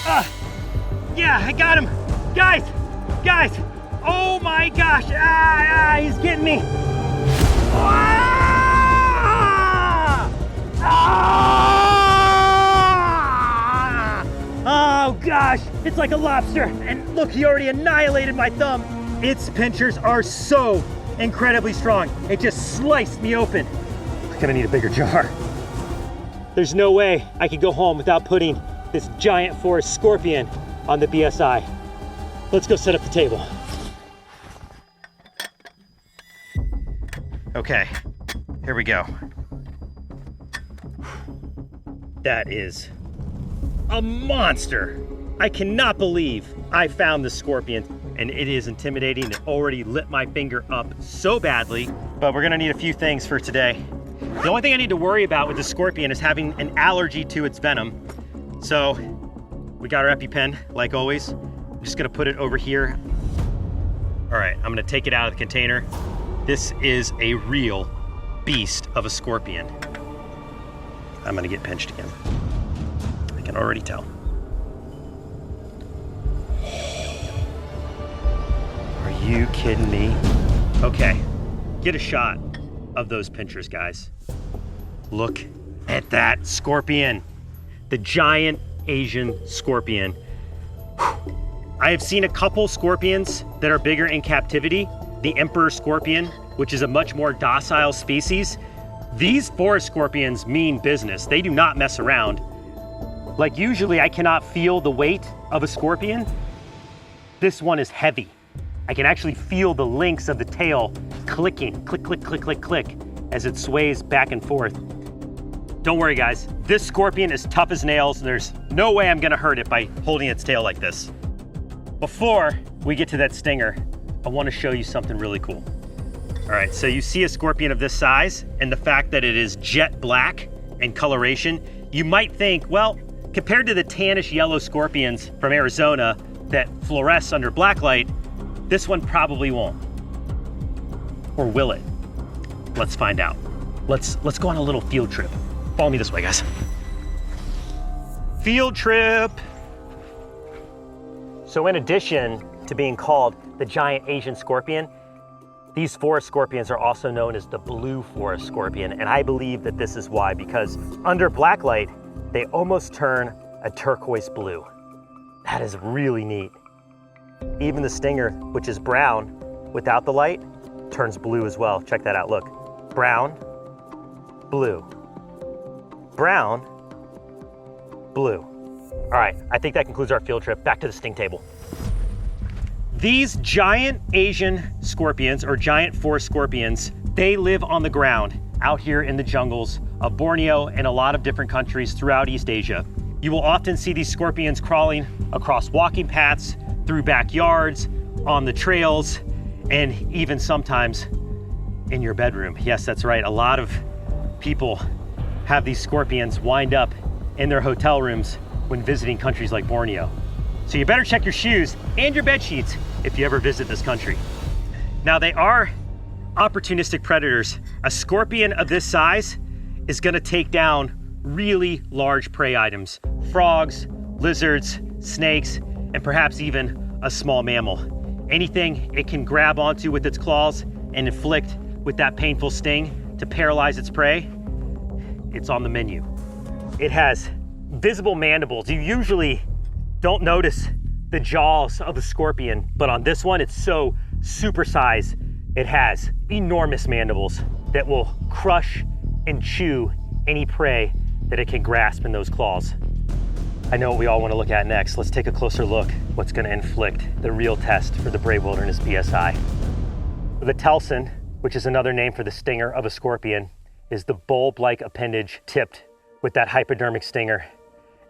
Yeah, I got him. Guys, oh my gosh, he's getting me. Oh gosh, it's like a lobster. And look, he already annihilated my thumb. Its pinchers are so incredibly strong. It just sliced me open. I'm gonna need a bigger jar. There's no way I could go home without putting this giant forest scorpion on the BSI. Let's go set up the table. Okay, here we go. That is a monster. I cannot believe I found the scorpion, and it is intimidating. It already lit my finger up so badly, but we're gonna need a few things for today. The only thing I need to worry about with the scorpion is having an allergy to its venom. So we got our EpiPen, like always. I'm just gonna put it over here. All right, I'm gonna take it out of the container. This is a real beast of a scorpion. I'm gonna get pinched again. I can already tell. Are you kidding me? Okay, get a shot of those pinchers, guys. Look at that scorpion, the giant Asian scorpion. I have seen a couple scorpions that are bigger in captivity. The emperor scorpion, which is a much more docile species. These forest scorpions mean business. They do not mess around. Like usually I cannot feel the weight of a scorpion. This one is heavy. I can actually feel the links of the tail clicking, click, click, click, click, click, as it sways back and forth. Don't worry guys, this scorpion is tough as nails. There's no way I'm gonna hurt it by holding its tail like this. Before we get to that stinger, I wanna show you something really cool. All right, so you see a scorpion of this size and the fact that it is jet black in coloration, you might think, well, compared to the tannish yellow scorpions from Arizona that fluoresce under black light, this one probably won't. Or will it? Let's find out. Let's go on a little field trip. Follow me this way, guys. Field trip. So in addition to being called the giant Asian scorpion, these forest scorpions are also known as the blue forest scorpion. And I believe that this is why, because under black light, they almost turn a turquoise blue. That is really neat. Even the stinger, which is brown without the light, turns blue as well. Check that out, look. Brown, blue. Brown, blue. All right, I think that concludes our field trip. Back to the sting table. These giant Asian scorpions, or giant forest scorpions, they live on the ground out here in the jungles of Borneo and a lot of different countries throughout East Asia. You will often see these scorpions crawling across walking paths, through backyards, on the trails, and even sometimes in your bedroom. Yes, that's right. A lot of people have these scorpions wind up in their hotel rooms when visiting countries like Borneo. So you better check your shoes and your bed sheets if you ever visit this country. Now they are opportunistic predators. A scorpion of this size is gonna take down really large prey items, frogs, lizards, snakes, and perhaps even a small mammal. Anything it can grab onto with its claws and inflict with that painful sting to paralyze its prey, it's on the menu. It has visible mandibles. You usually don't notice the jaws of a scorpion, but on this one, it's so supersized. It has enormous mandibles that will crush and chew any prey that it can grasp in those claws. I know what we all want to look at next. Let's take a closer look what's going to inflict the real test for the Brave Wilderness BSI. The telson, which is another name for the stinger of a scorpion, is the bulb-like appendage tipped with that hypodermic stinger.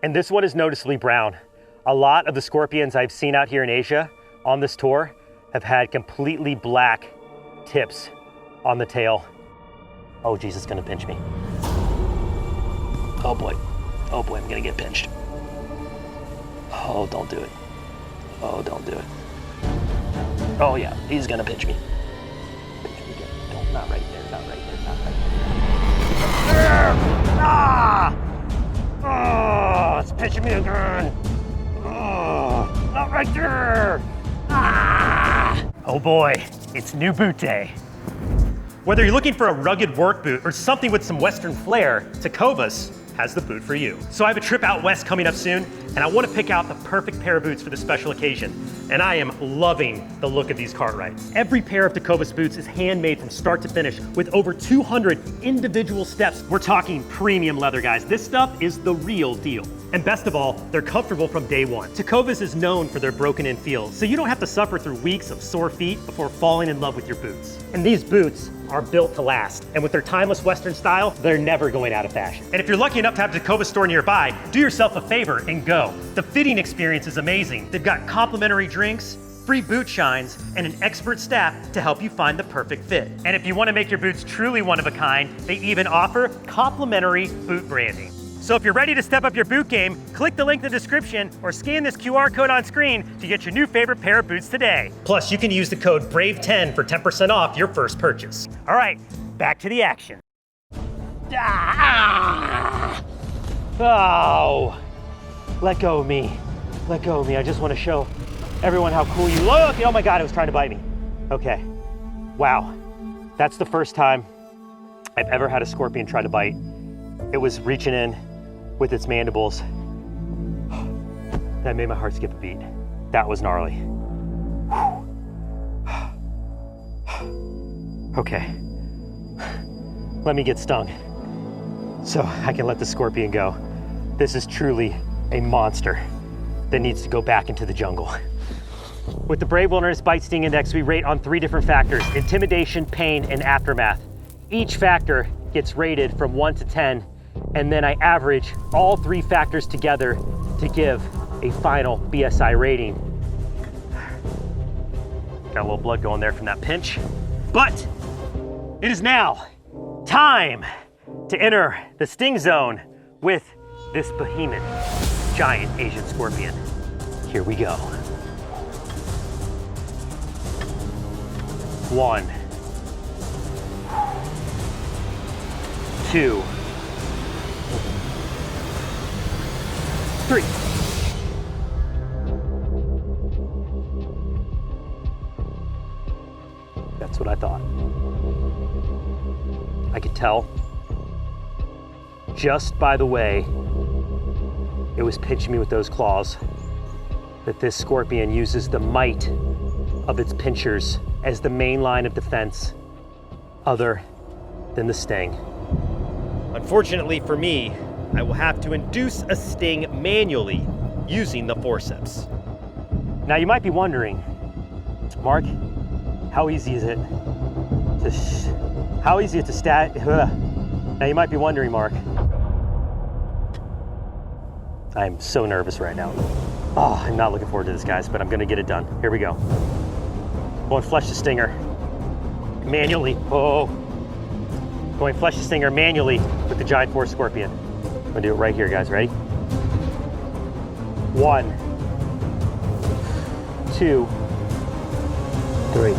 And this one is noticeably brown. A lot of the scorpions I've seen out here in Asia on this tour have had completely black tips on the tail. Oh geez, it's gonna pinch me. Oh boy, I'm gonna get pinched. Oh, don't do it. Oh, don't do it. Oh yeah, he's gonna pinch me. Pinch me again. Don't, not right there, not right there, not right there. Ah! Oh, it's pinching me again. right there. Ah! Oh boy, it's new boot day. Whether you're looking for a rugged work boot or something with some Western flair, Tecovas has the boot for you. So I have a trip out west coming up soon, and I want to pick out the perfect pair of boots for this special occasion. And I am loving the look of these Cartwrights. Every pair of Tecovas boots is handmade from start to finish with over 200 individual steps. We're talking premium leather, guys. This stuff is the real deal. And best of all, they're comfortable from day one. Tecovas is known for their broken-in feel, so you don't have to suffer through weeks of sore feet before falling in love with your boots. And these boots are built to last. And with their timeless Western style, they're never going out of fashion. And if you're lucky enough to have a Tecovas store nearby, do yourself a favor and go. The fitting experience is amazing. They've got complimentary drinks, free boot shines, and an expert staff to help you find the perfect fit. And if you want to make your boots truly one of a kind, they even offer complimentary boot branding. So if you're ready to step up your boot game, click the link in the description or scan this QR code on screen to get your new favorite pair of boots today. Plus, you can use the code BRAVE10 for 10% off your first purchase. All right, back to the action. Ah! Oh, let go of me. Let go of me. I just want to show everyone how cool you look. Oh my God, it was trying to bite me. Okay, wow. That's the first time I've ever had a scorpion try to bite. It was reaching in with its mandibles. That made my heart skip a beat. That was gnarly. Okay, let me get stung so I can let the scorpion go. This is truly a monster that needs to go back into the jungle. With the Brave Wilderness Bite Sting Index, we rate on 3 different factors: intimidation, pain, and aftermath. Each factor gets rated from 1 to 10, and then I average all 3 factors together to give a final BSI rating. Got a little blood going there from that pinch. But it is now time to enter the sting zone with this behemoth, giant Asian scorpion. Here we go. 1, 2, 3. That's what I thought. I could tell just by the way it was pinching me with those claws that this scorpion uses the might of its pinchers as the main line of defense other than the sting. Unfortunately for me, I will have to induce a sting manually using the forceps. Now you might be wondering, Mark, how easy is it to stat? Now you might be wondering, Mark. I'm so nervous right now. Oh, I'm not looking forward to this, guys, but I'm gonna get it done. Here we go. Going flesh the stinger manually. Oh, going flesh the stinger manually with the giant force scorpion. I'm gonna do it right here, guys. Ready? 1, 2, 3.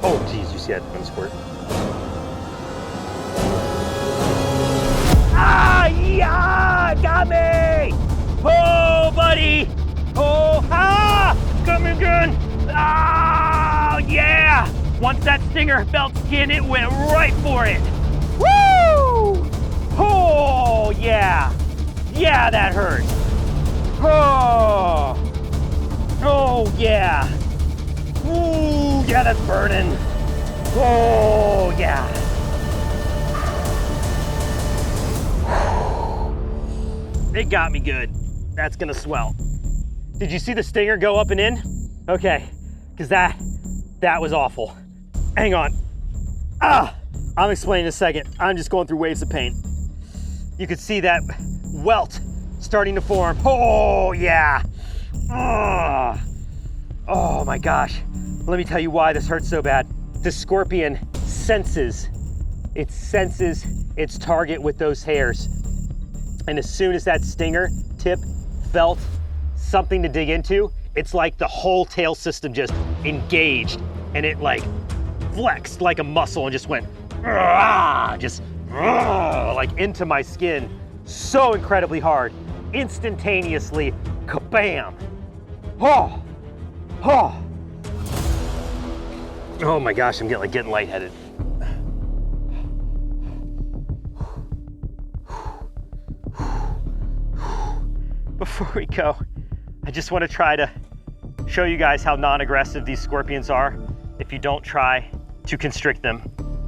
Oh, geez, you see that one squirt? Ah, yeah, got me! Oh, buddy! Oh, ah, coming good! Ah, yeah! Once that stinger felt skin, it went right for it. Woo! Oh, yeah. Yeah, that hurt. Oh. Oh, yeah. Ooh, yeah, that's burning. Oh, yeah. It got me good. That's gonna swell. Did you see the stinger go up and in? Okay, because that was awful. Hang on. Ah, I'm explaining in a second. I'm just going through waves of pain. You could see that welt starting to form. Oh, yeah. Oh my gosh. Let me tell you why this hurts so bad. The scorpion senses its target with those hairs. And as soon as that stinger tip felt something to dig into, it's like the whole tail system just engaged and it like flexed like a muscle and just went like into my skin so incredibly hard, instantaneously, kabam. Oh! Oh! Oh my gosh, I'm getting lightheaded. Before we go, I just want to try to show you guys how non-aggressive these scorpions are if you don't try to constrict them.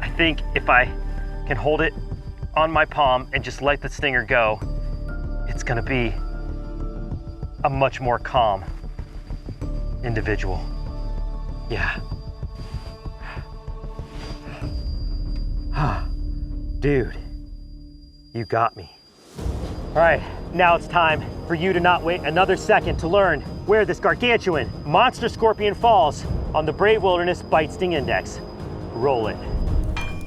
I think if I can hold it on my palm and just let the stinger go, it's gonna be a much more calm individual. Yeah. Dude, you got me. All right, now it's time for you to not wait another second to learn where this gargantuan monster scorpion falls on the Brave Wilderness Bite Sting Index. Roll it.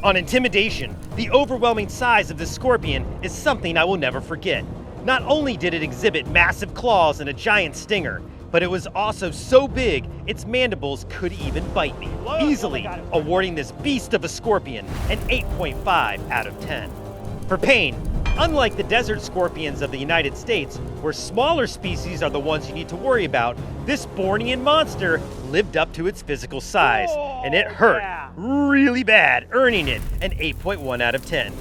On intimidation, the overwhelming size of this scorpion is something I will never forget. Not only did it exhibit massive claws and a giant stinger, but it was also so big its mandibles could even bite me, easily awarding this beast of a scorpion an 8.5 out of 10. For pain, unlike the desert scorpions of the United States, where smaller species are the ones you need to worry about, this Bornean monster lived up to its physical size, and it hurt really bad, earning it an 8.1 out of 10.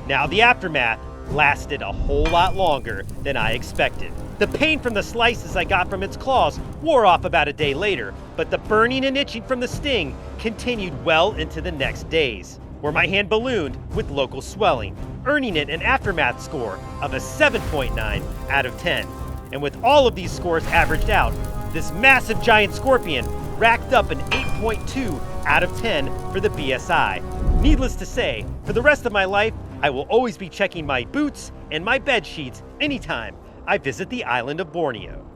Now the aftermath lasted a whole lot longer than I expected. The pain from the slices I got from its claws wore off about a day later, but the burning and itching from the sting continued well into the next days, where my hand ballooned with local swelling, earning it an aftermath score of a 7.9 out of 10. And with all of these scores averaged out, this massive giant scorpion racked up an 8.2 out of 10 for the BSI. Needless to say, for the rest of my life, I will always be checking my boots and my bed sheets anytime I visit the island of Borneo.